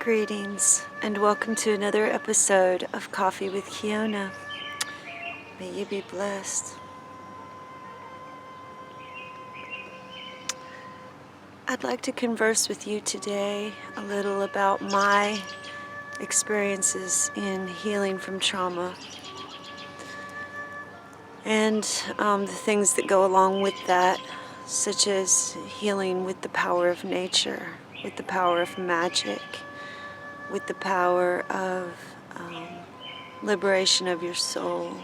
Greetings and welcome to another episode of Coffee with Kiyonah. May you be blessed. I'd like to converse with you today a little about my experiences in healing from trauma and the things that go along with that, such as healing with the power of nature, with the power of magic, with the power of liberation of your soul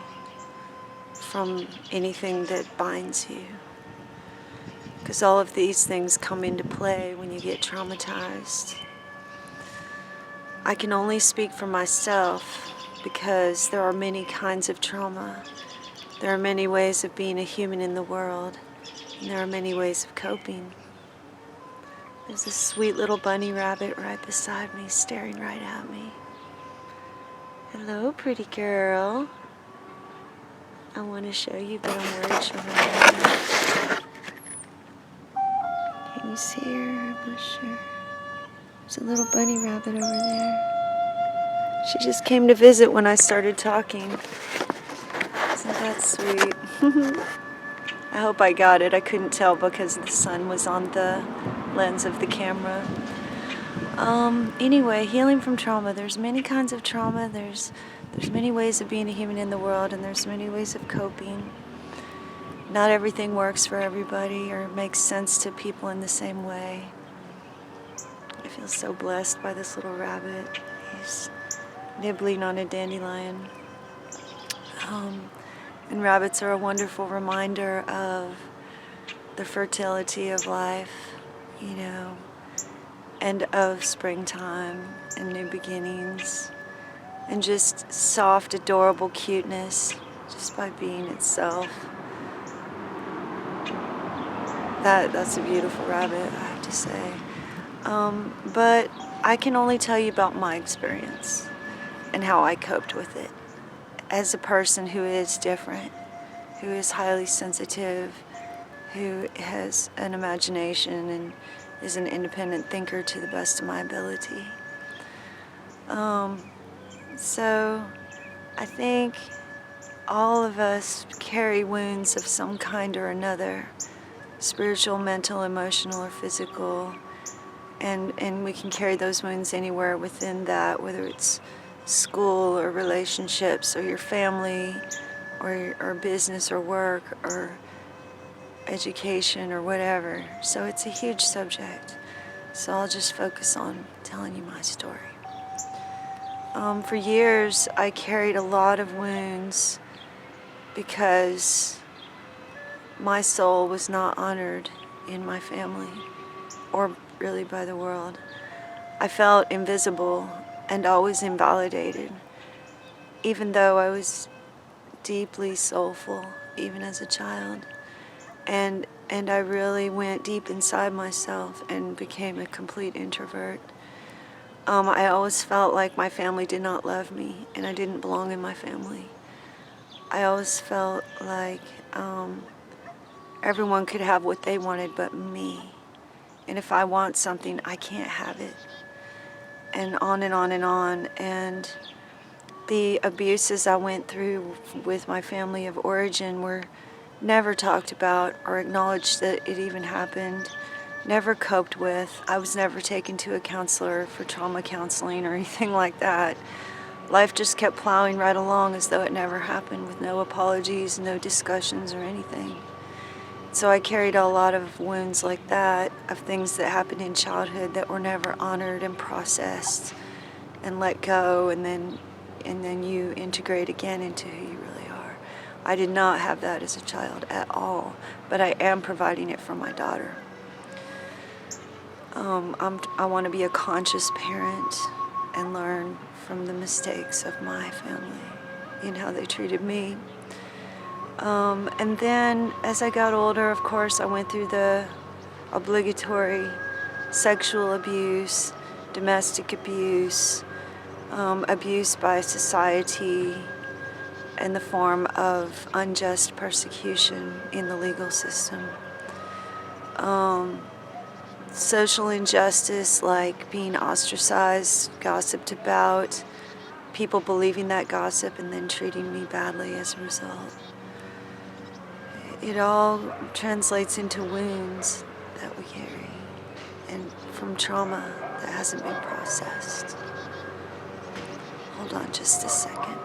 from anything that binds you. Because all of these things come into play when you get traumatized. I can only speak for myself because there are many kinds of trauma. There are many ways of being a human in the world, and there are many ways of coping. There's this sweet little bunny rabbit right beside me, staring right at me. Hello, pretty girl. I want to show you, but I'm worried she'll run away. Can you see her? I'm not sure. There's a little bunny rabbit over there. She just came to visit when I started talking. Isn't that sweet? I hope I got it. I couldn't tell because the sun was on the lens of the camera. Anyway, healing from trauma. There's many kinds of trauma. There's many ways of being a human in the world, and there's many ways of coping. Not everything works for everybody or makes sense to people in the same way. I feel so blessed by this little rabbit. He's nibbling on a dandelion. And rabbits are a wonderful reminder of the fertility of life, and of springtime and new beginnings, and just soft, adorable cuteness just by being itself. That's a beautiful rabbit, I have to say. But I can only tell you about my experience and how I coped with it as a person who is different, who is highly sensitive, who has an imagination and is an independent thinker to the best of my ability. So I think all of us carry wounds of some kind or another, spiritual, mental, emotional, or physical, and we can carry those wounds anywhere within that, whether it's school or relationships or your family or business or work or education or whatever. So it's a huge subject. So I'll just focus on telling you my story. For years, I carried a lot of wounds because my soul was not honored in my family or really by the world. I felt invisible and always invalidated, even though I was deeply soulful, even as a child. And I really went deep inside myself and became a complete introvert. I always felt like my family did not love me and I didn't belong in my family. I always felt like everyone could have what they wanted but me. And if I want something, I can't have it. And on and on and on. And the abuses I went through with my family of origin were never talked about or acknowledged that it even happened, never coped with. I was never taken to a counselor for trauma counseling or anything like that. Life just kept plowing right along as though it never happened, with no apologies, no discussions or anything. So I carried a lot of wounds like that, of things that happened in childhood that were never honored and processed and let go, and then you integrate again into who you really are. I did not have that as a child at all, but I am providing it for my daughter. I want to be a conscious parent and learn from the mistakes of my family and how they treated me. And then as I got older, of course, I went through the obligatory sexual abuse, domestic abuse, abuse by society in the form of unjust persecution in the legal system. social injustice like being ostracized, gossiped about, people believing that gossip and then treating me badly as a result. It all translates into wounds that we carry and from trauma that hasn't been processed. Hold on just a second.